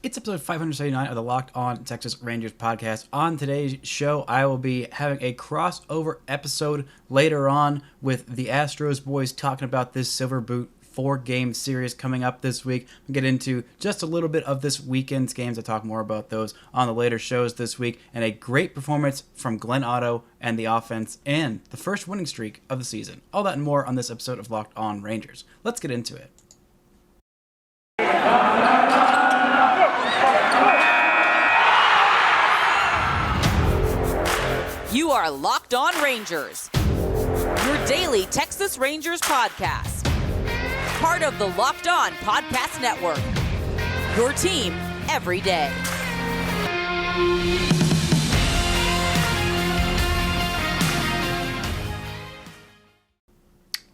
It's episode 579 of the Locked On Texas Rangers podcast. On today's show, I will be having a crossover episode later on with the Astros boys talking about this Silver Boot 4-game series coming up this week. We'll get into just a little bit of this weekend's games. I'll talk more about those on the later shows this week. And a great performance from Glenn Otto and the offense and the first winning streak of the season. All that and more on this episode of Locked On Rangers. Let's get into it. You are Locked On Rangers, your daily Texas Rangers podcast. Part of the Locked On Podcast Network, your team every day.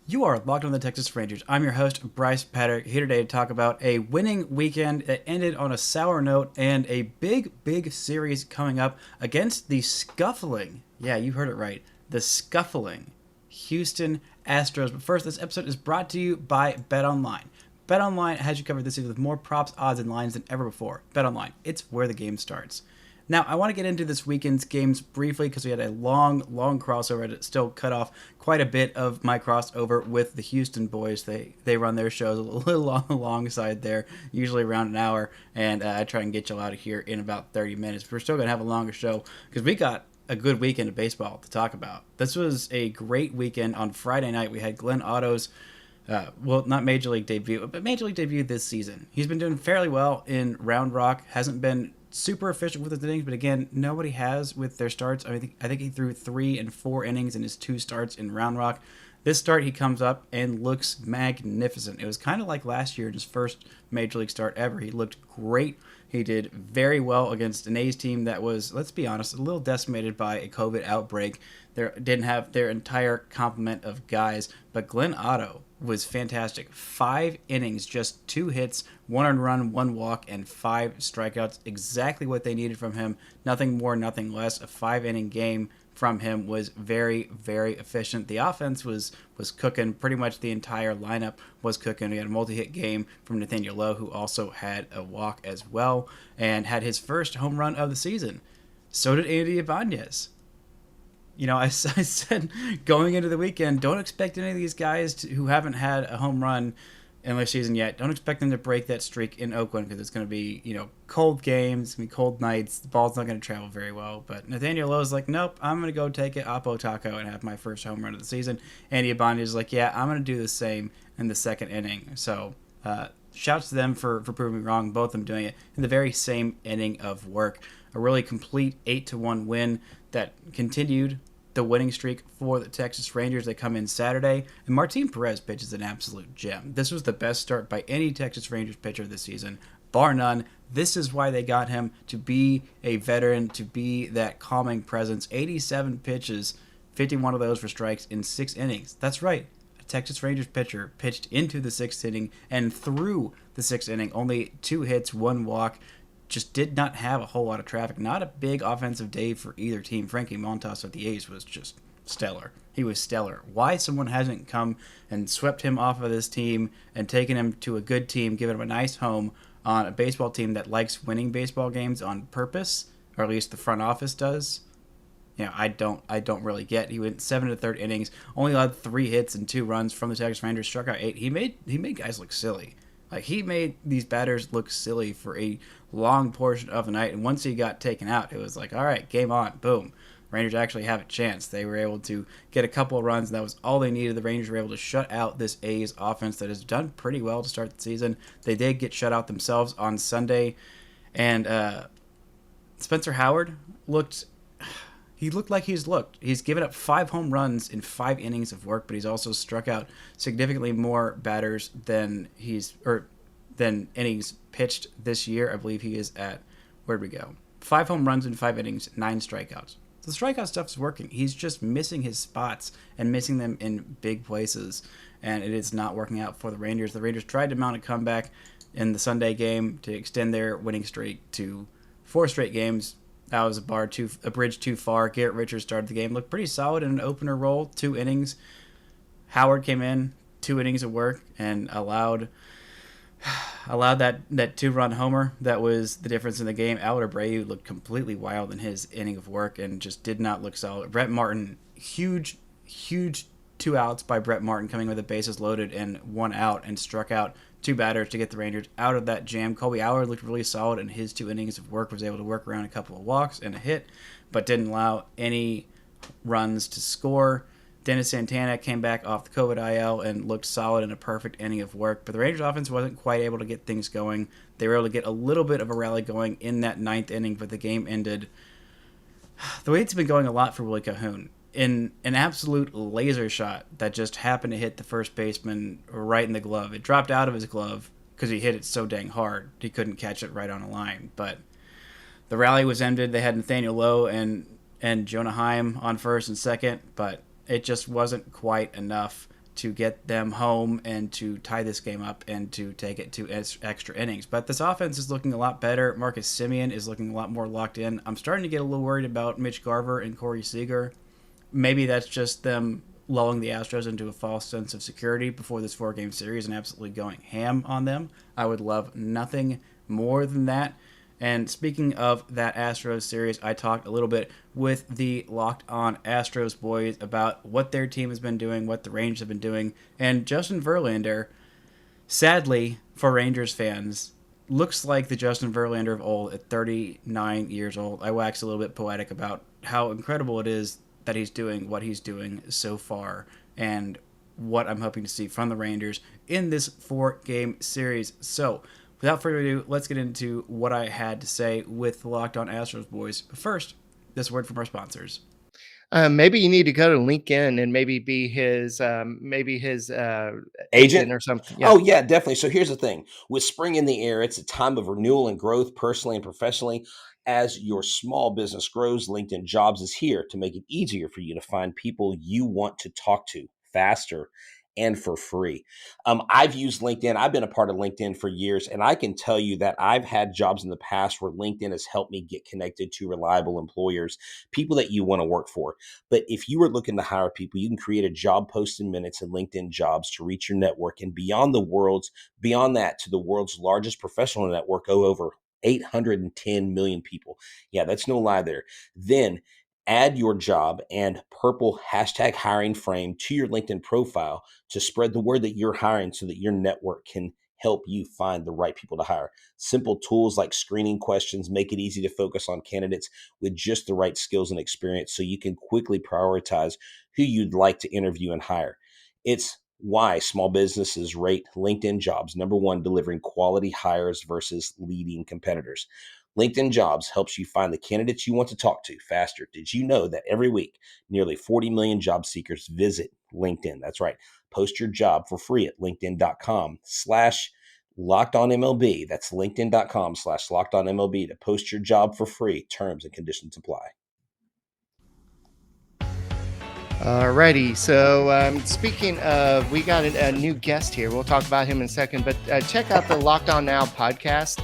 You are Locked On the Texas Rangers. I'm your host, Bryce Patter, here today to talk about a winning weekend that ended on a sour note and a big series coming up against the scuffling. Yeah, you heard it right. The scuffling Houston Astros. But first, this episode is brought to you by BetOnline. BetOnline has you covered this season with more props, odds, and lines than ever before. BetOnline, it's where the game starts. Now, I want to get into this weekend's games briefly because we had a long crossover that still cut off quite a bit of my crossover with the Houston boys. They run their shows a little alongside there, usually around an hour, and I try and get you out of here in about 30 minutes. We're still going to have a longer show because we got a good weekend of baseball to talk about. This was a great weekend. On Friday night, we had Glenn Otto's not Major League debut, but Major League debut this season. He's been doing fairly well in Round Rock. Hasn't been super efficient with his innings, but again, nobody has with their starts. I think he threw 3 and 4 innings in his 2 starts in Round Rock. This start, he comes up and looks magnificent. It was kind of like last year, his first Major League start ever. He looked great. He did very well against an A's team that was, let's be honest, a little decimated by a COVID outbreak. They didn't have their entire complement of guys, but Glenn Otto was fantastic. 5 innings, just 2 hits, 1 earned run, 1 walk, and 5 strikeouts. Exactly what they needed from him. Nothing more, nothing less. A 5-inning game from him was very efficient. The offense was cooking. Pretty much the entire lineup was cooking. We had a multi-hit game from Nathaniel Lowe, who also had a walk as well, and had his first home run of the season. So did Andy Ibanez. You know, I said going into the weekend, don't expect any of these guys who haven't had a home run in their season yet. Don't expect them to break that streak in Oakland because it's going to be, cold games, it's going to be cold nights. The ball's not going to travel very well. But Nathaniel Lowe's like, nope, I'm going to go take it Apo Taco and have my first home run of the season. Andy Ibanez is like, yeah, I'm going to do the same in the second inning. So shouts to them for proving me wrong. Both of them doing it in the very same inning of work. A really complete 8-1 win that continued the winning streak for the Texas Rangers. They come in Saturday, and Martin Perez pitches an absolute gem. This was the best start by any Texas Rangers pitcher this season, bar none. This is why they got him, to be a veteran, to be that calming presence. 87 pitches, 51 of those were strikes in 6 innings. That's right. A Texas Rangers pitcher pitched into the 6th inning and through the 6th inning. Only 2 hits, 1 walk. Just did not have a whole lot of traffic. Not a big offensive day for either team. Frankie Montas with the A's was just stellar. He was stellar. Why someone hasn't come and swept him off of this team and taken him to a good team, given him a nice home on a baseball team that likes winning baseball games on purpose, or at least the front office does, I don't really get. He went 7 to 3rd innings, only allowed 3 hits and 2 runs from the Texas Rangers, struck out 8. He made guys look silly. Like, he made these batters look silly for a long portion of the night, and once he got taken out, it was like, all right, game on, boom. Rangers actually have a chance. They were able to get a couple of runs, and that was all they needed. The Rangers were able to shut out this A's offense that has done pretty well to start the season. They did get shut out themselves on Sunday, and Spencer Howard looked like he's looked. He's given up 5 home runs in 5 innings of work, but he's also struck out significantly more batters than innings pitched this year. I believe he is at, where'd we go? 5 home runs in 5 innings, 9 strikeouts. So the strikeout stuff's working. He's just missing his spots and missing them in big places, and it is not working out for the Rangers. The Rangers tried to mount a comeback in the Sunday game to extend their winning streak to 4 straight games. That was a bridge too far. Garrett Richards started the game. Looked pretty solid in an opener role, 2 innings. Howard came in, 2 innings of work, and allowed allowed that 2-run homer. That was the difference in the game. Albert Abreu looked completely wild in his inning of work and just did not look solid. Brett Martin, huge 2 outs by Brett Martin, coming with the bases loaded and 1 out, and struck out 2 batters to get the Rangers out of that jam. Colby Allard looked really solid in his 2 innings of work, was able to work around a couple of walks and a hit, but didn't allow any runs to score. Dennis Santana came back off the COVID IL and looked solid in a perfect inning of work. But the Rangers offense wasn't quite able to get things going. They were able to get a little bit of a rally going in that 9th inning, but the game ended the way it's been going a lot for Willie Calhoun. In an absolute laser shot that just happened to hit the first baseman right in the glove. It dropped out of his glove because he hit it so dang hard. He couldn't catch it right on a line. But the rally was ended. They had Nathaniel Lowe and Jonah Heim on first and second, but it just wasn't quite enough to get them home and to tie this game up and to take it to extra innings. But this offense is looking a lot better. Marcus Semien is looking a lot more locked in. I'm starting to get a little worried about Mitch Garver and Corey Seager. Maybe that's just them lulling the Astros into a false sense of security before this 4-game series and absolutely going ham on them. I would love nothing more than that. And speaking of that Astros series, I talked a little bit with the Locked On Astros boys about what their team has been doing, what the Rangers have been doing. And Justin Verlander, sadly for Rangers fans, looks like the Justin Verlander of old at 39 years old. I wax a little bit poetic about how incredible it is that he's doing what he's doing so far and what I'm hoping to see from the Rangers in this 4-game series. So, without further ado, let's get into what I had to say with the Locked On Astros boys. But first, this word from our sponsors. Maybe you need to go to LinkedIn and maybe be his agent or something. Yeah. Oh, yeah, definitely. So here's the thing. With spring in the air, it's a time of renewal and growth personally and professionally. As your small business grows, LinkedIn Jobs is here to make it easier for you to find people you want to talk to faster and for free. I've used LinkedIn. I've been a part of LinkedIn for years, and I can tell you that I've had jobs in the past where LinkedIn has helped me get connected to reliable employers, people that you want to work for. But if you are looking to hire people, you can create a job post in minutes in LinkedIn Jobs to reach your network and beyond that to the world's largest professional network, over 810 million people. Yeah, that's no lie there. Then add your job and purple #hiring frame to your LinkedIn profile to spread the word that you're hiring so that your network can help you find the right people to hire. Simple tools like screening questions make it easy to focus on candidates with just the right skills and experience so you can quickly prioritize who you'd like to interview and hire. It's why small businesses rate LinkedIn Jobs #1, delivering quality hires versus leading competitors. LinkedIn Jobs helps you find the candidates you want to talk to faster. Did you know that every week, nearly 40 million job seekers visit LinkedIn? That's right. Post your job for free at linkedin.com/LockedOnMLB. That's linkedin.com/LockedOnMLB to post your job for free. Terms and conditions apply. Alrighty, so speaking of, we got a new guest here. We'll talk about him in a second, but check out the Locked On Now podcast.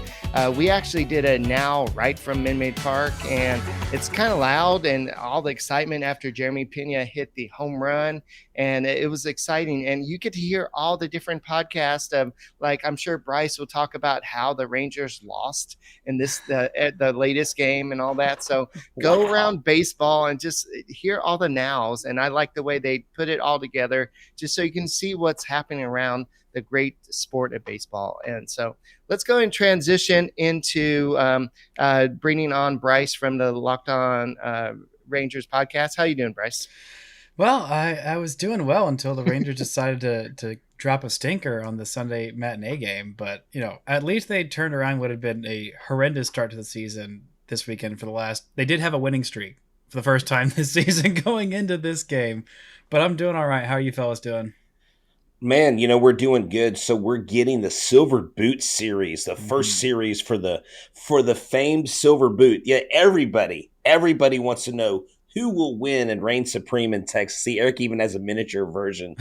We actually did a now right from Minmay Park, and it's kind of loud and all the excitement after Jeremy Pena hit the home run, and it was exciting. And you get to hear all the different podcasts of, like, I'm sure Bryce will talk about how the Rangers lost in the latest game and all that. So go around baseball and just hear all the nows. And I like the way they put it all together just so you can see what's happening around the great sport of baseball. And so let's go and transition into bringing on Bryce from the Locked On Rangers podcast. How you doing, Bryce? Well, I was doing well until the Rangers decided to drop a stinker on the Sunday matinee game. But, at least they turned around what had been a horrendous start to the season this weekend they did have a winning streak for the first time this season going into this game. But I'm doing all right. How are you fellas doing? Man, we're doing good. So we're getting the Silver Boot series, the first series for the famed Silver Boot. Yeah, everybody wants to know who will win and reign supreme in Texas. See, Eric even has a miniature version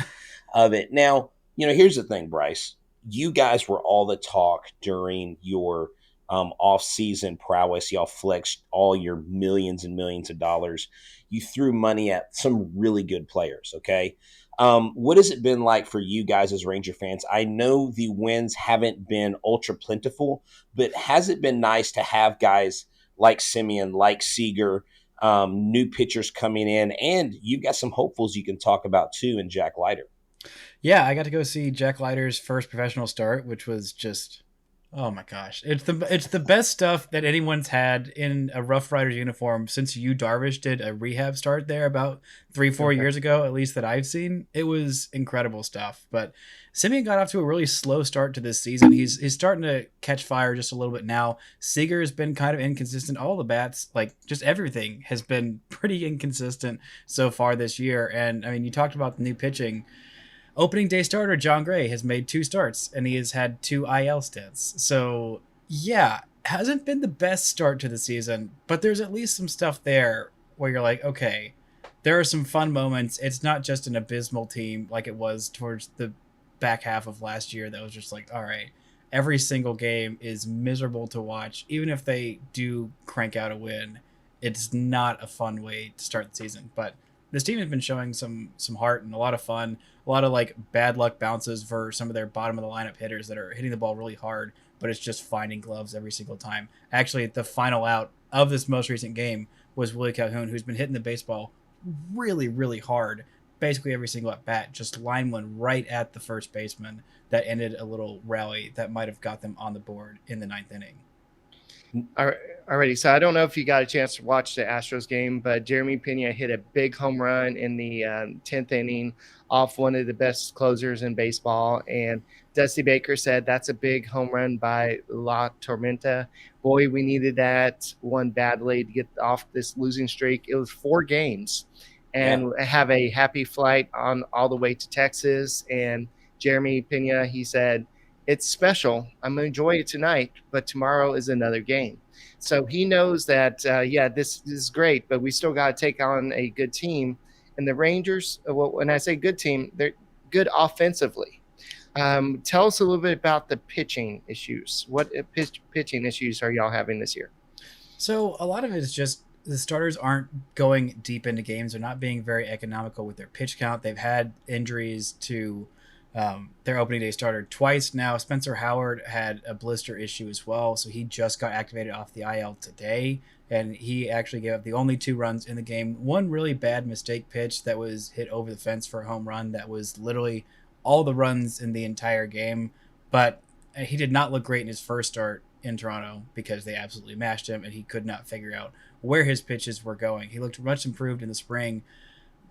of it. Now, here's the thing, Bryce. You guys were all the talk during your off-season prowess. Y'all flexed all your millions and millions of dollars. You threw money at some really good players, okay? What has it been like for you guys as Ranger fans? I know the wins haven't been ultra plentiful, but has it been nice to have guys like Simeon, like Seager, new pitchers coming in, and you've got some hopefuls you can talk about too in Jack Leiter? Yeah, I got to go see Jack Leiter's first professional start, which was just, oh my gosh, it's the best stuff that anyone's had in a Rough Riders uniform since Yu Darvish did a rehab start there about 3-4 years ago, at least that I've seen. It was incredible stuff. But Simeon got off to a really slow start to this season. He's starting to catch fire just a little bit now. Seager has been kind of inconsistent. All the bats, like just everything, has been pretty inconsistent so far this year. And I mean, you talked about the new pitching. Opening day starter John Gray has made 2 starts, and he has had 2 IL stints. So, yeah, hasn't been the best start to the season, but there's at least some stuff there where you're like, okay, there are some fun moments. It's not just an abysmal team like it was towards the back half of last year that was just like, all right, every single game is miserable to watch. Even if they do crank out a win, it's not a fun way to start the season. But this team has been showing some heart and a lot of fun, a lot of like bad luck bounces for some of their bottom of the lineup hitters that are hitting the ball really hard, but it's just finding gloves every single time. Actually, the final out of this most recent game was Willie Calhoun, who's been hitting the baseball really, really hard, basically every single at bat, just line one right at the first baseman that ended a little rally that might have got them on the board in the 9th inning. Alrighty, so I don't know if you got a chance to watch the Astros game, but Jeremy Pena hit a big home run in the 10th inning off one of the best closers in baseball. And Dusty Baker said that's a big home run by La Tormenta. Boy, we needed that one badly to get off this losing streak. It was 4 games and have a happy flight on all the way to Texas. And Jeremy Pena, he said, it's special. I'm going to enjoy it tonight, but tomorrow is another game. So he knows that, this is great, but we still got to take on a good team. And the Rangers, well, when I say good team, they're good offensively. Tell us a little bit about the pitching issues. What pitching issues are y'all having this year? So a lot of it is just the starters aren't going deep into games. They're not being very economical with their pitch count. They've had injuries to their opening day starter twice now. Spencer Howard had a blister issue as well, so he just got activated off the IL today, and he actually gave up the only 2 runs in the game. One really bad mistake pitch that was hit over the fence for a home run that was literally all the runs in the entire game, but he did not look great in his first start in Toronto because they absolutely mashed him, and he could not figure out where his pitches were going. He looked much improved in the spring,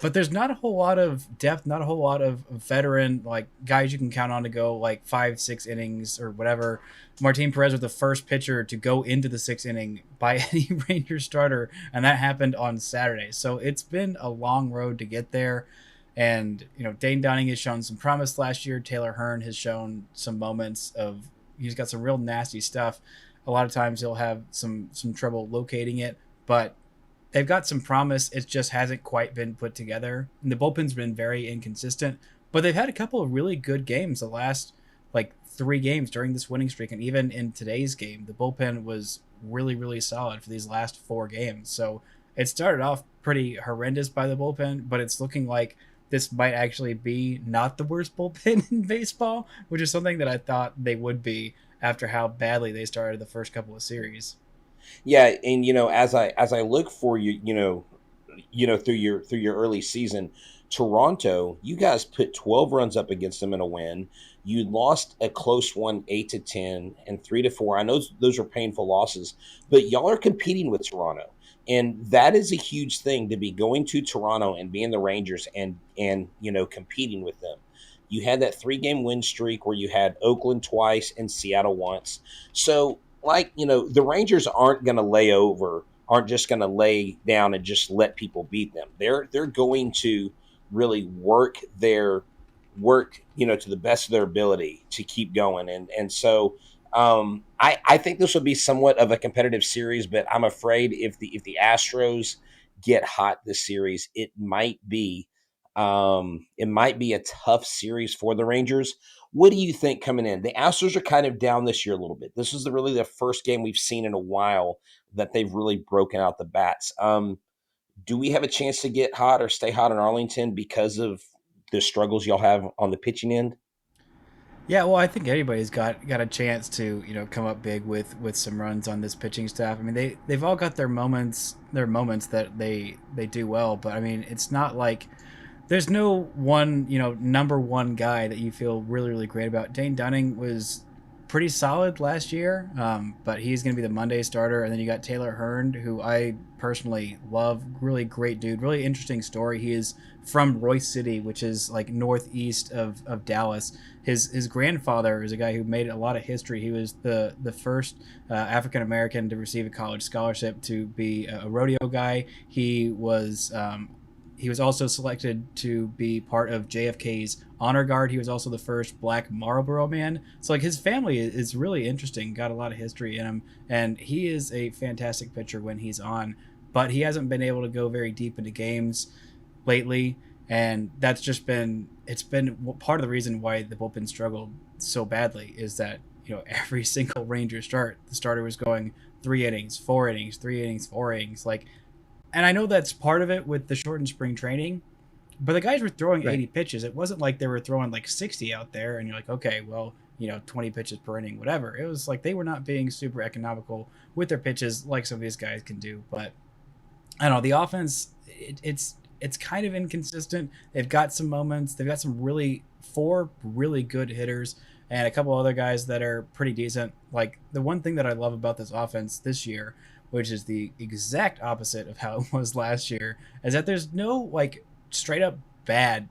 but there's not a whole lot of depth, not a whole lot of veteran, like guys you can count on to go like 5-6 innings or whatever. Martin Perez was the first pitcher to go into the 6th inning by any Rangers starter, and that happened on Saturday. So it's been a long road to get there. And, Dane Downing has shown some promise last year. Taylor Hearn has shown some moments of, he's got some real nasty stuff. A lot of times he'll have some trouble locating it, but they've got some promise. It just hasn't quite been put together. And the bullpen's been very inconsistent, but they've had a couple of really good games the last 3 games during this winning streak. And even in today's game, the bullpen was really, really solid for these last 4 games. So it started off pretty horrendous by the bullpen, but it's looking like this might actually be not the worst bullpen in baseball, which is something that I thought they would be after how badly they started the first couple of series. Yeah, and as I look for you, through your early season, Toronto, you guys put 12 runs up against them in a win. You lost a close one, 8-10 and 3-4. I know those were painful losses, but y'all are competing with Toronto, and that is a huge thing to be going to Toronto and being the Rangers and competing with them. You had that 3-game win streak where you had Oakland twice and Seattle once. So, the Rangers aren't just going to lay down and just let people beat them. They're going to really work to the best of their ability to keep going. And so I think this will be somewhat of a competitive series, but I'm afraid if the Astros get hot this series, it might be a tough series for the Rangers. What do you think coming in? The Astros are kind of down this year a little bit. This is really the first game we've seen in a while that they've really broken out the bats. Do we have a chance to get hot or stay hot in Arlington because of the struggles y'all have on the pitching end? Yeah, well, I think anybody's got a chance to come up big with some runs on this pitching staff. I mean, they've all got their moments that they do well, but I mean, it's not like there's no one number one guy that you feel really great about. Dane Dunning was pretty solid last year, but he's going to be the Monday starter, and then you got Taylor Hearn, who I personally love, really great dude, really interesting story. He is from Royce City, which is like northeast of Dallas. His grandfather is a guy who made a lot of history. He was the first African American to receive a college scholarship to be a rodeo guy. He was also selected to be part of JFK's honor guard. He was also the first black Marlboro man. So like his family is really interesting, got a lot of history in him, and he is a fantastic pitcher when he's on, but he hasn't been able to go very deep into games lately, and that's just been part of the reason why the bullpen struggled so badly is that every single Ranger start, the starter was going 3 innings, 4 innings, 3 innings, 4 innings, like. And I know that's part of it with the shortened spring training, but the guys were throwing 80 pitches. It wasn't like they were throwing like 60 out there and you're like, okay, well, 20 pitches per inning, whatever. It was like they were not being super economical with their pitches like some of these guys can do. But I don't know, the offense, it's kind of inconsistent. They've got some moments. They've got some 4 really good hitters and a couple other guys that are pretty decent. Like the one thing that I love about this offense this year, which is the exact opposite of how it was last year, is that there's no like straight up bad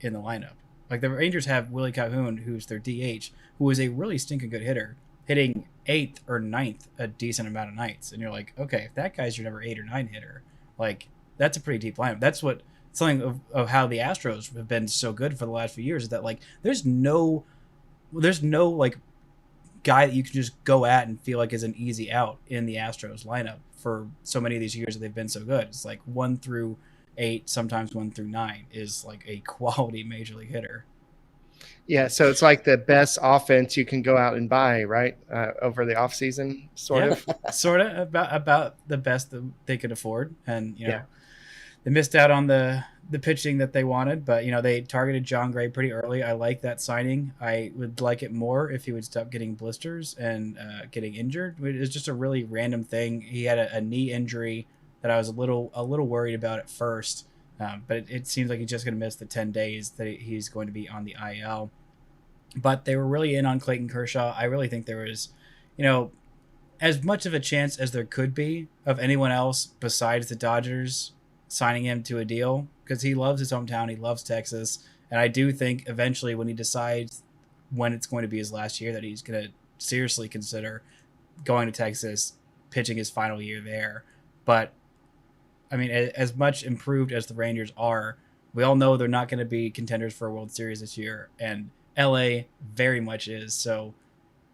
in the lineup. Like the Rangers have Willie Calhoun, who's their DH, who is a really stinking good hitter, hitting 8th or 9th a decent amount of nights. And you're like, okay, if that guy's your number 8 or 9 hitter, like that's a pretty deep lineup. That's what something of how the Astros have been so good for the last few years is that like there's no like guy that you can just go at and feel like is an easy out in the Astros lineup for so many of these years that they've been so good. It's like 1 through 8, sometimes 1 through 9 is like a quality major league hitter. Yeah, so it's like the best offense you can go out and buy, right? Over the offseason, sort of about the best that they could afford. And they missed out on the pitching that they wanted, but they targeted John Gray pretty early. I like that signing. I would like it more if he would stop getting blisters and getting injured. It was just a really random thing. He had a knee injury that I was a little worried about at first, but it seems like he's just going to miss the 10 days that he's going to be on the IL. But they were really in on Clayton Kershaw. I really think there was, as much of a chance as there could be of anyone else besides the Dodgers signing him to a deal, because he loves his hometown, he loves Texas, and I do think eventually when he decides when it's going to be his last year that he's going to seriously consider going to Texas, pitching his final year there. But I mean, as much improved as the Rangers are, we all know they're not going to be contenders for a World Series this year, and LA very much is, so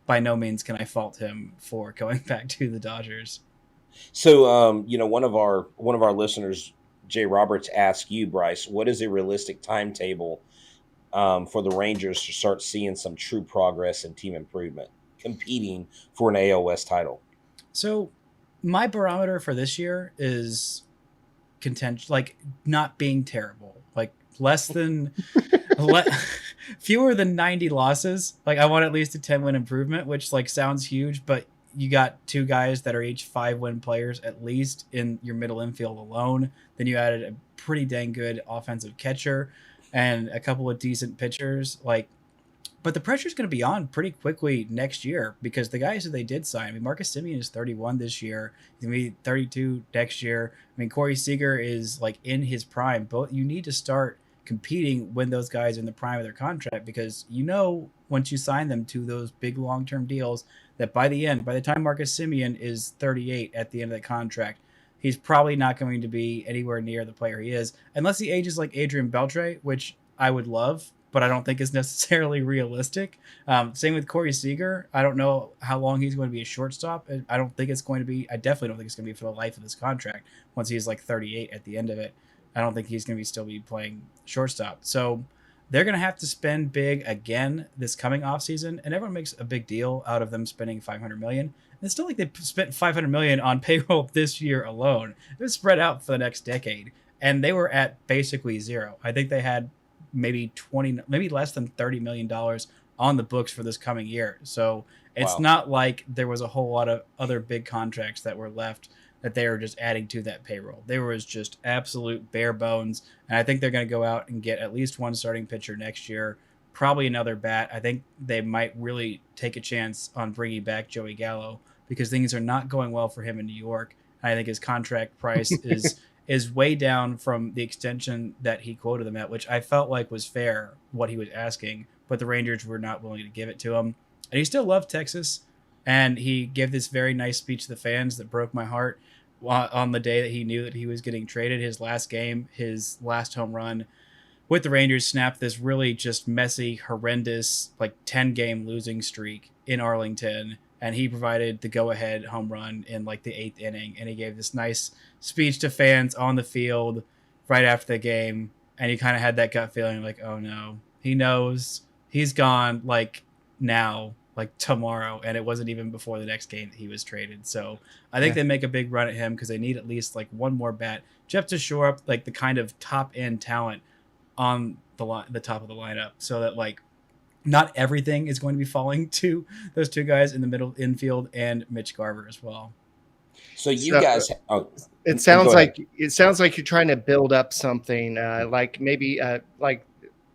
by no means can I fault him for going back to the Dodgers. So one of our listeners, Jay Roberts, asked you, Bryce, what is a realistic timetable for the Rangers to start seeing some true progress and team improvement, competing for an AL West title? So my barometer for this year is like not being terrible, like less than fewer than 90 losses. Like I want at least a 10-win improvement, which like sounds huge, but you got 2 guys that are each 5-win players at least in your middle infield alone. Then you added a pretty dang good offensive catcher and a couple of decent pitchers. But the pressure's going to be on pretty quickly next year because the guys that they did sign, I mean, Marcus Semien is 31 this year. He's going to be 32 next year. I mean, Corey Seager is like in his prime. But you need to start competing when those guys are in the prime of their contract, because once you sign them to those big long-term deals, that by the time Marcus Semien is 38 at the end of the contract, he's probably not going to be anywhere near the player he is, unless he ages like Adrian Beltre, which I would love, but I don't think is necessarily realistic. Same with Corey Seager. I don't know how long he's going to be a shortstop. I definitely don't think it's going to be for the life of this contract. Once he's like 38 at the end of it, I don't think he's going to still be playing shortstop. So they're going to have to spend big again this coming offseason, and everyone makes a big deal out of them spending $500 million. And it's still like they spent $500 million on payroll this year alone. It was spread out for the next decade, and they were at basically zero. I think they had maybe less than $30 million on the books for this coming year. So it's Wow. not like there was a whole lot of other big contracts that were left that they were just adding to that payroll. There was just absolute bare bones. And I think they're going to go out and get at least one starting pitcher next year, probably another bat. I think they might really take a chance on bringing back Joey Gallo because things are not going well for him in New York. And I think his contract price is way down from the extension that he quoted them at, which I felt like was fair, what he was asking, but the Rangers were not willing to give it to him. And he still loved Texas, and he gave this very nice speech to the fans that broke my heart on the day that he knew that he was getting traded. His last game, his last home run with the Rangers, snapped this really just messy, horrendous, like 10-game losing streak in Arlington, and he provided the go-ahead home run in like the 8th inning, and he gave this nice speech to fans on the field right after the game, and he kind of had that gut feeling like, oh no, he knows he's gone like now, like tomorrow, and it wasn't even before the next game that he was traded. So I think they make a big run at him because they need at least like one more bat just to shore up like the kind of top-end talent on the top of the lineup, so that like not everything is going to be falling to those two guys in the middle infield and Mitch Garver as well. So you guys, it sounds like you're trying to build up something like maybe like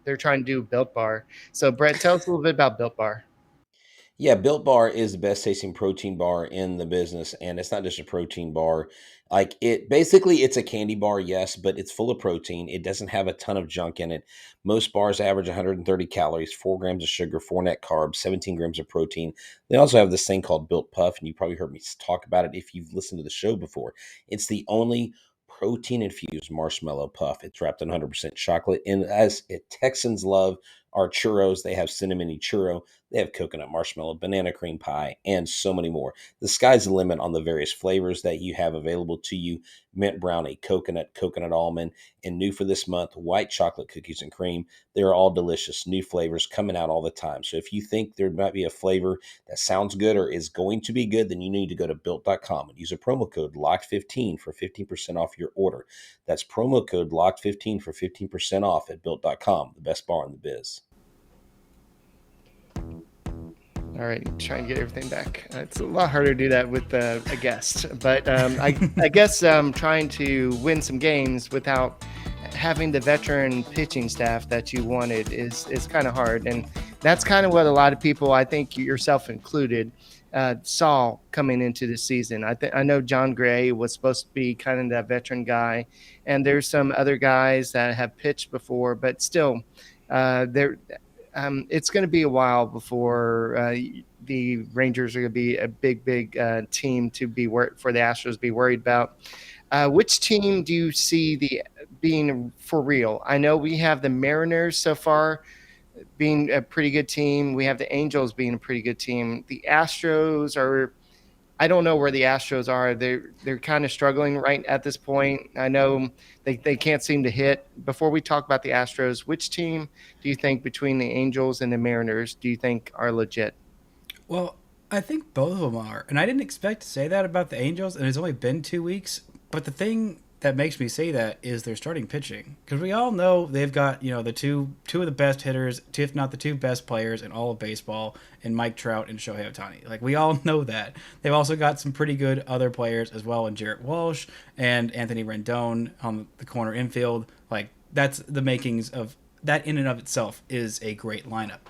they're trying to do Built Bar. So Brett, tell us a little bit about Built Bar. Yeah, Built Bar is the best tasting protein bar in the business, and it's not just a protein bar. Like it's a candy bar, yes, but it's full of protein. It doesn't have a ton of junk in it. Most bars average 130 calories, 4 grams of sugar, 4 net carbs, 17 grams of protein. They also have this thing called Built Puff, and you probably heard me talk about it if you've listened to the show before. It's the only protein-infused marshmallow puff. It's wrapped in 100% chocolate, and as Texans love our churros, they have cinnamony churro, they have coconut marshmallow, banana cream pie, and so many more. The sky's the limit on the various flavors that you have available to you. Mint brownie, coconut almond, and new for this month, white chocolate cookies and cream. They're all delicious. New flavors coming out all the time. So if you think there might be a flavor that sounds good or is going to be good, then you need to go to Built.com and use a promo code LOCKED15 for 15% off your order. That's promo code LOCKED15 for 15% off at Built.com, the best bar in the biz. All right, try and get everything back. It's a lot harder to do that with a guest, but I guess trying to win some games without having the veteran pitching staff that you wanted is kind of hard, and that's kind of what a lot of people, I think yourself included, saw coming into the season. I know John Gray was supposed to be kind of that veteran guy, and there's some other guys that have pitched before, but still, it's going to be a while before the Rangers are going to be a big team to be for the Astros to be worried about. Which team do you see being for real? I know we have the Mariners so far being a pretty good team. We have the Angels being a pretty good team. The Astros are, I don't know where the Astros are. They're kind of struggling right at this point. I know they can't seem to hit. Before we talk about the Astros, which team do you think between the Angels and the Mariners do you think are legit? Well, I think both of them are. And I didn't expect to say that about the Angels, and it's only been 2 weeks. But the thing that makes me say that is their starting pitching. Because we all know they've got, the two of the best hitters, if not the two best players in all of baseball, in Mike Trout and Shohei Ohtani. Like, we all know that. They've also got some pretty good other players as well in Jarrett Walsh and Anthony Rendon on the corner infield. Like, that's the makings of that in and of itself is a great lineup.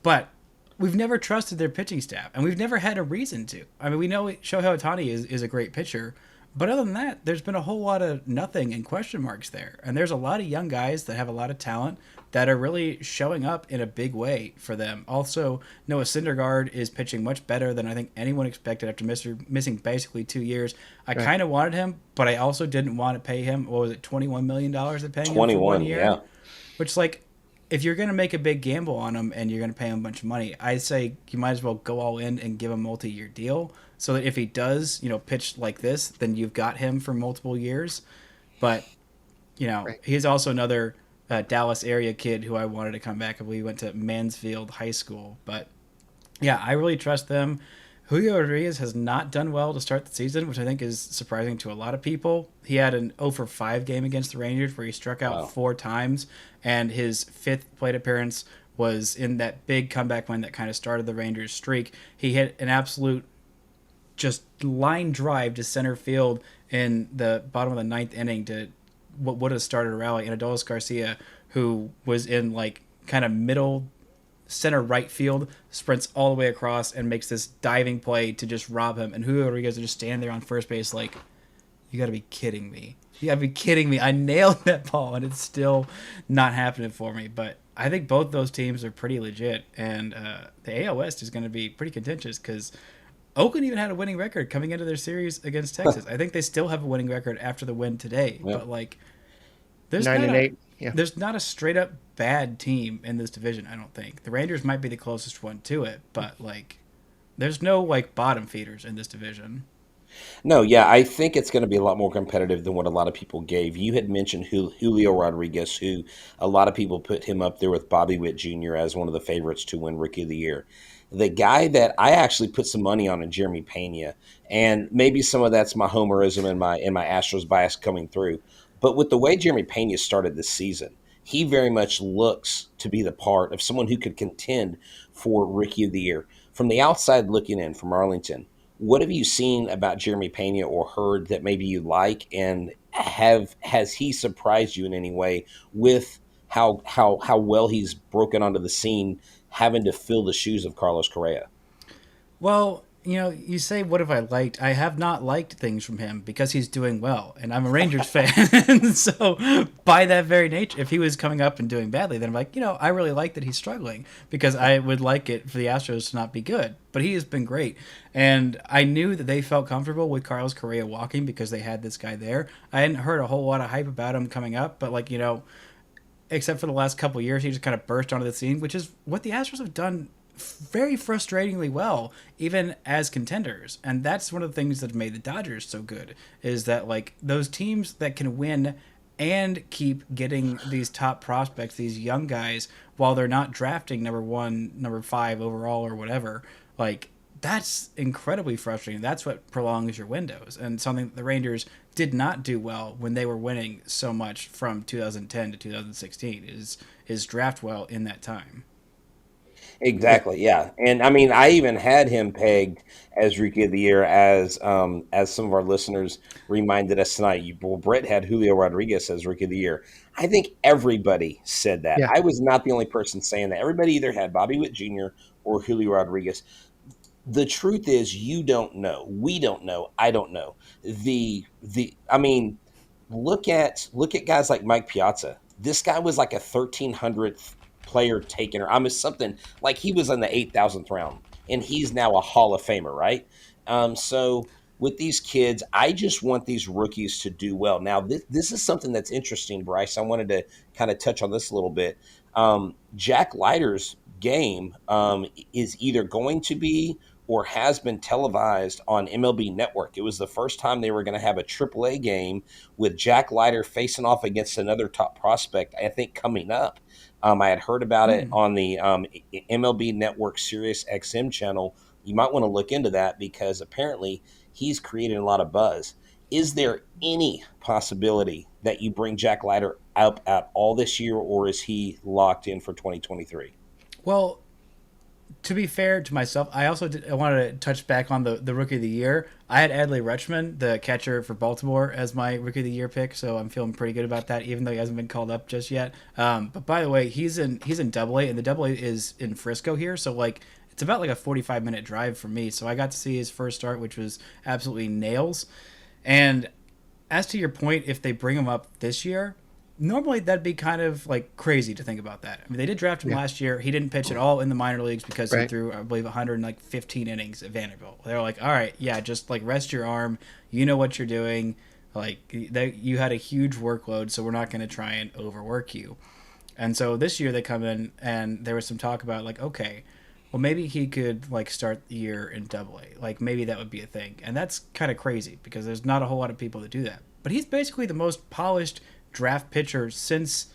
But we've never trusted their pitching staff, and we've never had a reason to. I mean, we know Shohei Ohtani is a great pitcher, but other than that, there's been a whole lot of nothing and question marks there. And there's a lot of young guys that have a lot of talent that are really showing up in a big way for them. Also, Noah Syndergaard is pitching much better than I think anyone expected after missing basically 2 years. I kind of wanted him, but I also didn't want to pay him, what was it, $21 million they're paying him for 1 year? Yeah. Which, like, if you're going to make a big gamble on him and you're going to pay him a bunch of money, I'd say you might as well go all in and give him a multi-year deal so that if he does, pitch like this, then you've got him for multiple years. But, he's also another Dallas area kid who I wanted to come back. I believe he went to Mansfield High School. But, yeah, I really trust them. Julio Rodriguez has not done well to start the season, which I think is surprising to a lot of people. He had an 0 for 5 game against the Rangers where he struck out 4 times, and his 5th plate appearance was in that big comeback win that kind of started the Rangers streak. He hit an absolute just line drive to center field in the bottom of the 9th inning to what would have started a rally. And Adolis Garcia, who was in like kind of middle center right field, sprints all the way across and makes this diving play to just rob him. And Julio Rodriguez is just standing there on first base like, you got to be kidding me. You got to be kidding me. I nailed that ball, and it's still not happening for me. But I think both those teams are pretty legit, and the AL West is going to be pretty contentious because Oakland even had a winning record coming into their series against Texas. I think they still have a winning record after the win today. Yep. But, like, there's 9-8. There's not a straight-up bad team in this division, I don't think. The Rangers might be the closest one to it, but, like, there's no, like, bottom feeders in this division. No, yeah, I think it's going to be a lot more competitive than what a lot of people gave. You had mentioned Julio Rodriguez, who a lot of people put him up there with Bobby Witt Jr. as one of the favorites to win Rookie of the Year. The guy that I actually put some money on is Jeremy Pena, and maybe some of that's my homerism and my Astros bias coming through. But with the way Jeremy Pena started this season, he very much looks to be the part of someone who could contend for Rookie of the Year. From the outside looking in from Arlington, what have you seen about Jeremy Pena or heard that maybe you like, and has he surprised you in any way with how well he's broken onto the scene, having to fill the shoes of Carlos Correa? Well, you know, you say, what have I liked? I have not liked things from him because he's doing well, and I'm a Rangers fan. So by that very nature, if he was coming up and doing badly, then I'm like, you know, I really like that he's struggling because I would like it for the Astros to not be good. But he has been great. And I knew that they felt comfortable with Carlos Correa walking because they had this guy there. I hadn't heard a whole lot of hype about him coming up, but, like, you know, except for the last couple of years, he just kind of burst onto the scene, which is what the Astros have done very frustratingly well, even as contenders. And that's one of the things that made the Dodgers so good, is that, like, those teams that can win and keep getting these top prospects, these young guys, while they're not drafting number 1, number 5 overall or whatever, like, that's incredibly frustrating. That's what prolongs your windows, and something that the Rangers did not do well when they were winning so much from 2010 to 2016 is draft well in that time. Exactly, yeah. And I mean, I even had him pegged as Rookie of the Year, as some of our listeners reminded us tonight. Well, Brett had Julio Rodriguez as Rookie of the Year. I think everybody said that. Yeah. I was not the only person saying that. Everybody either had Bobby Witt Jr. or Julio Rodriguez. The truth is, you don't know. We don't know. I don't know. I mean, look at guys like Mike Piazza. This guy was like a 1,300th player taken, or something like he was in the 8,000th round, and he's now a Hall of Famer, right? So with these kids, I just want these rookies to do well. Now, this is something that's interesting, Bryce. I wanted to kind of touch on this a little bit. Jack Leiter's game is either going to be or has been televised on MLB Network. It was the first time they were going to have a AAA game with Jack Leiter facing off against another top prospect, I think, coming up. I had heard about it on the MLB Network Sirius XM channel. You might want to look into that because apparently he's creating a lot of buzz. Is there any possibility that you bring Jack Leiter up at all this year, or is he locked in for 2023? Well, to be fair to myself, I wanted to touch back on the Rookie of the Year. I had Adley Rutschman, the catcher for Baltimore, as my Rookie of the Year pick, so I'm feeling pretty good about that, even though he hasn't been called up just yet. But by the way, he's in Double-A, and the Double-A is in Frisco here, so like it's about like a 45-minute drive for me. So I got to see his first start, which was absolutely nails. And as to your point, if they bring him up this year, normally that'd be kind of like crazy to think about that. I mean, they did draft him last year. He didn't pitch at all in the minor leagues because he threw, I believe, 115 innings at Vanderbilt. They were like, all right, yeah, just like rest your arm. You know what you're doing. Like you had a huge workload, so we're not going to try and overwork you. And so this year they come in and there was some talk about like, okay, well, maybe he could like start the year in Double-A. Like maybe that would be a thing. And that's kind of crazy because there's not a whole lot of people that do that. But he's basically the most polished draft pitcher since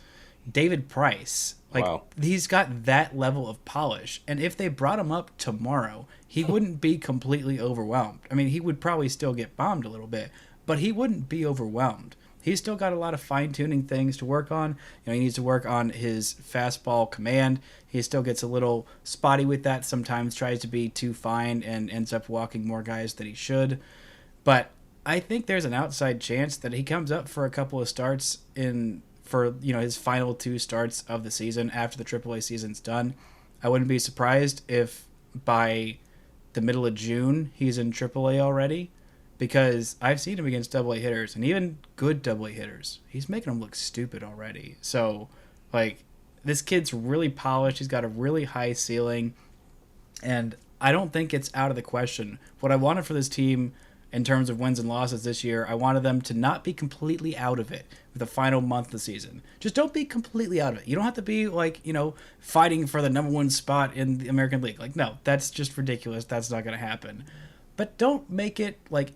David Price. Like, Wow. he's got that level of polish. And if they brought him up tomorrow, he wouldn't be completely overwhelmed. I mean, he would probably still get bombed a little bit, but he wouldn't be overwhelmed. He's still got a lot of fine-tuning things to work on. He needs to work on his fastball command. He still gets a little spotty with that sometimes, tries to be too fine and ends up walking more guys than he should. But I think there's an outside chance that he comes up for a couple of starts for his final 2 starts of the season after the AAA season's done. I wouldn't be surprised if by the middle of June he's in AAA already, because I've seen him against AA hitters, and even good AA hitters. He's making them look stupid already. So, like, this kid's really polished. He's got a really high ceiling, and I don't think it's out of the question. What I wanted for this team in terms of wins and losses this year, I wanted them to not be completely out of it with the final month of the season. Just don't be completely out of it. You don't have to be, like, fighting for the number 1 spot in the American League. Like, no, that's just ridiculous. That's not going to happen. But don't make it, like,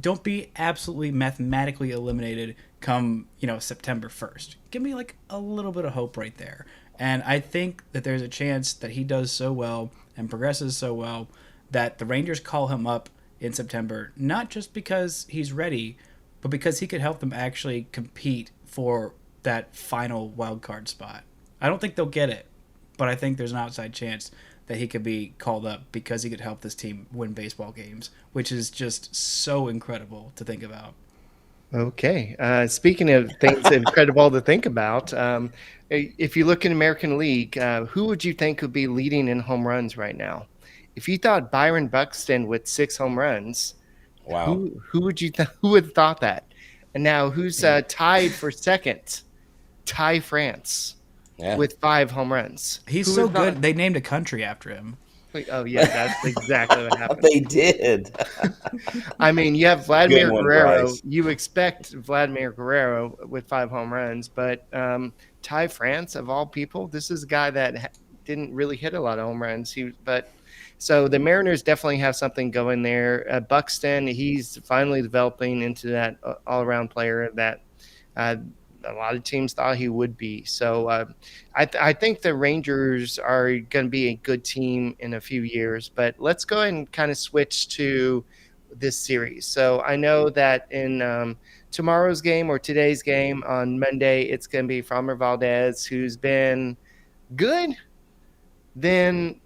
don't be absolutely mathematically eliminated come, September 1st. Give me, like, a little bit of hope right there. And I think that there's a chance that he does so well and progresses so well that the Rangers call him up in September, not just because he's ready, but because he could help them actually compete for that final wild card spot. I don't think they'll get it, but I think there's an outside chance that he could be called up because he could help this team win baseball games, which is just so incredible to think about. Okay. Speaking of things incredible to think about, if you look in American League, who would you think would be leading in home runs right now? If you thought Byron Buxton with 6 home runs, wow, who would have thought that? And now who's tied for second? Ty France with 5 home runs. He's so good. They named a country after him. Oh yeah, that's exactly what happened. They did. I mean, you have Vladimir Guerrero. Bryce. You expect Vladimir Guerrero with 5 home runs, but Ty France, of all people, this is a guy that didn't really hit a lot of home runs. So the Mariners definitely have something going there. Buxton, he's finally developing into that all-around player that a lot of teams thought he would be. So I think the Rangers are going to be a good team in a few years. But let's go ahead and kind of switch to this series. So I know that in tomorrow's game or today's game on Monday, it's going to be Framber Valdez, who's been good. Then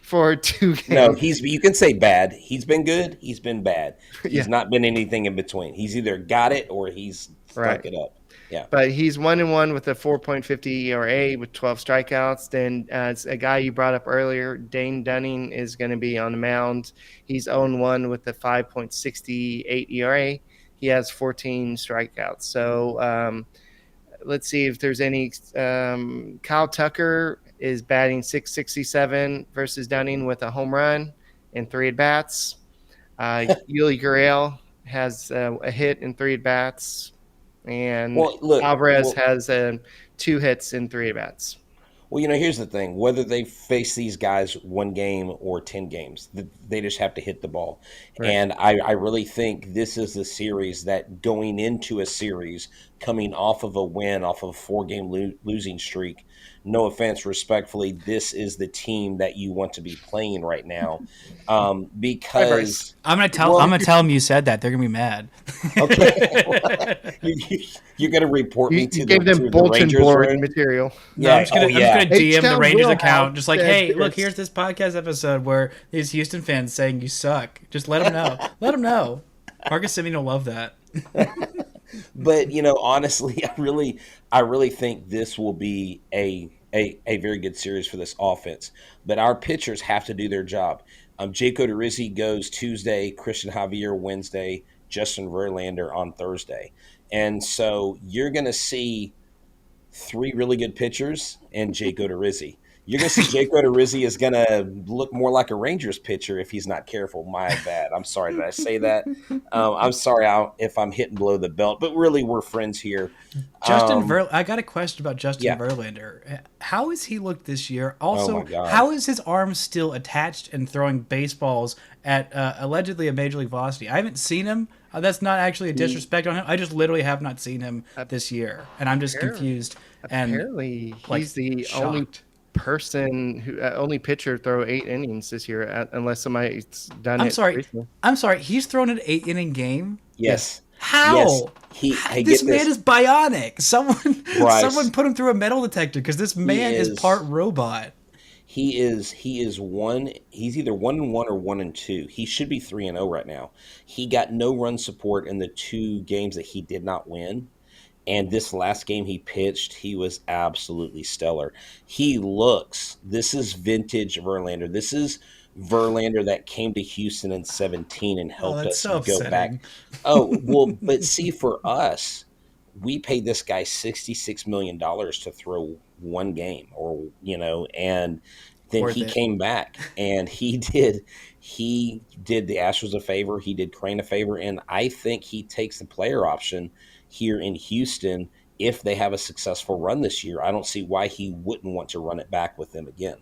for 2 games. No, you can say bad. He's been good. He's been bad. He's not been anything in between. He's either got it or he's stuck it up. Yeah. But he's 1-1 with a 4.50 ERA with 12 strikeouts. Then as a guy you brought up earlier, Dane Dunning is going to be on the mound. He's 0-1 with a 5.68 ERA. He has 14 strikeouts. So let's see if there's any. Kyle Tucker is batting .667 versus Dunning with a home run and 3 at-bats. Yuli Gurriel has a hit in 3 at-bats. And Alvarez has 2 hits in 3 at-bats. Well, here's the thing. Whether they face these guys 1 game or 10 games, they just have to hit the ball. Right. And I really think this is the series that going into a series, coming off of a win, off of a 4-game losing streak, no offense, respectfully, this is the team that you want to be playing right now. Because I'm gonna tell them you said that. They're gonna be mad. Okay, you're gonna report me to the bulletin Rangers board room? material. No, I'm just gonna DM the Rangers account, just like, hey, this. look, here's this podcast episode where these Houston fans saying you suck. Just let them know. Let them know. Marcus Simeon will love that. But honestly, I really think this will be a very good series for this offense. But our pitchers have to do their job. Jake Odorizzi goes Tuesday, Christian Javier Wednesday, Justin Verlander on Thursday. And so you're going to see 3 really good pitchers and Jake Odorizzi. You're going to see Jake Odorizzi is going to look more like a Rangers pitcher if he's not careful. My bad. I'm sorry. Did I say that? I'm sorry if I'm hitting below the belt, but really we're friends here. I got a question about Justin Yeah. Verlander. How has he looked this year? Oh Also, my God. how is his arm still attached and throwing baseballs at allegedly a major league velocity? I haven't seen him. That's not actually a disrespect on him. I just literally have not seen him this year, and I'm just confused. And Apparently, like, he's the shocked. only pitcher to throw 8 innings this year, unless somebody's done it. Recently. I'm sorry. He's thrown an 8-inning game. Yes. How? Yes. This man is bionic. Someone Bryce. put him through a metal detector because this man is part robot. He is one. He's either 1-1 or 1-2. He should be 3-0 right now. He got no run support in the 2 games that he did not win. And this last game he pitched, he was absolutely stellar. This is vintage Verlander. This is Verlander that came to Houston in 2017 and helped us so go upsetting. back. Oh, well, but see, for us, we paid this guy $66 million to throw one game, and then he came back and he did the Astros a favor. He did Crane a favor. And I think he takes the player option here in Houston. If they have a successful run this year, I don't see why he wouldn't want to run it back with them again.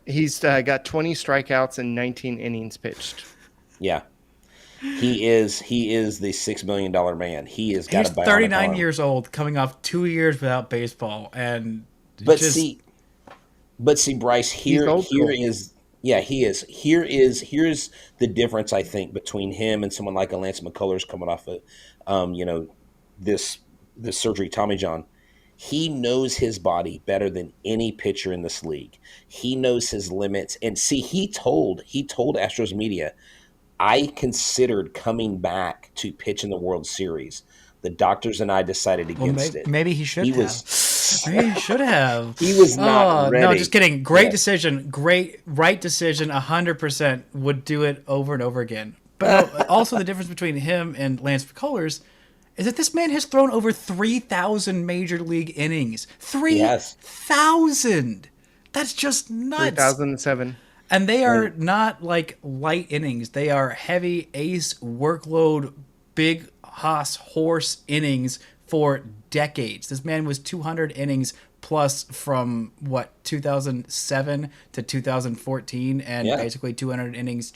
He's got 20 strikeouts and 19 innings pitched. Yeah. He is the $6 million man. He's 39 years old, coming off 2 years without baseball, and see, Bryce, Here is the difference, I think, between him and someone like a Lance McCullers coming off of this surgery, Tommy John. He knows his body better than any pitcher in this league. He knows his limits, and see, he told Astros media, I considered coming back to pitch in the World Series. The doctors and I decided against it. Maybe he should have. Maybe he should have. He was not ready. No, just kidding. Great decision. Great, right decision. 100% would do it over and over again. But no, also the difference between him and Lance McCullers is that this man has thrown over 3,000 major league innings. 3,000. That's just nuts. 3,007. And they are not like light innings. They are heavy ace workload, big horse innings for decades. This man was 200 innings plus from 2007 to 2014, and basically 200 innings.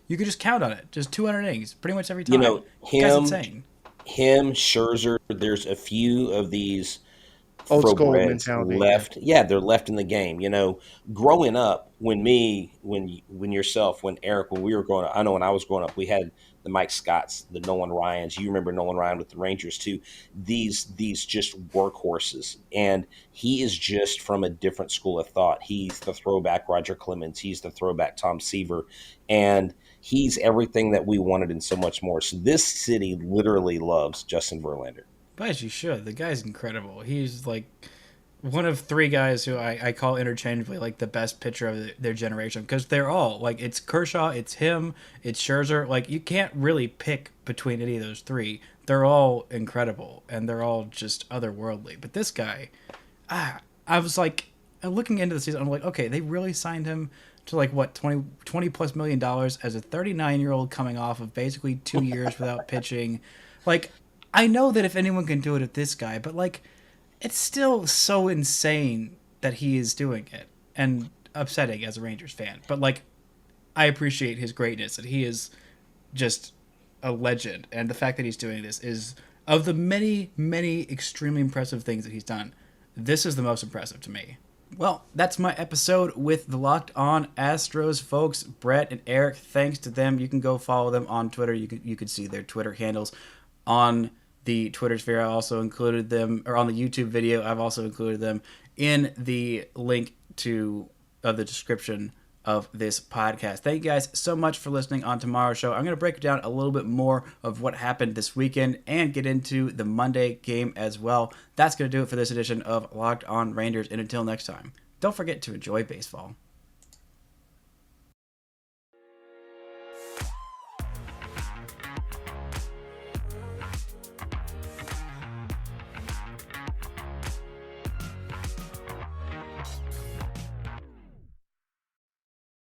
You could just count on it. Just 200 innings, pretty much every time. That's insane. Him, Scherzer. There's a few of these old school mentality left. Yeah, they're left in the game. Growing up, when Eric, when we were growing up, I know when I was growing up, we had the Mike Scotts, the Nolan Ryans. You remember Nolan Ryan with the Rangers too. These just workhorses, and he is just from a different school of thought. He's the throwback Roger Clemens. He's the throwback Tom Seaver, and he's everything that we wanted and so much more. So this city literally loves Justin Verlander. Guys, you should. The guy's incredible. He's like one of 3 guys who I call interchangeably like the best pitcher of their generation, because they're all like, it's Kershaw, it's him, it's Scherzer. Like, you can't really pick between any of those 3. They're all incredible and they're all just otherworldly. But this guy, I was like looking into the season, I'm like, okay, they really signed him to like what, $20 plus million as a 39-year-old coming off of basically 2 years without pitching. Like, I know that if anyone can do it, it's this guy, but like, it's still so insane that he is doing it, and upsetting as a Rangers fan. But like, I appreciate his greatness, and he is just a legend. And the fact that he's doing this is, of the many, many extremely impressive things that he's done, this is the most impressive to me. Well, that's my episode with the Locked On Astros folks, Brett and Eric. Thanks to them. You can go follow them on Twitter. You could see their Twitter handles on the Twitter sphere. I also included them, or on the YouTube video, I've also included them in the link of the description of this podcast. Thank you guys so much for listening. On tomorrow's show, I'm going to break down a little bit more of what happened this weekend and get into the Monday game as well. That's going to do it for this edition of Locked On Rangers, and until next time, don't forget to enjoy baseball.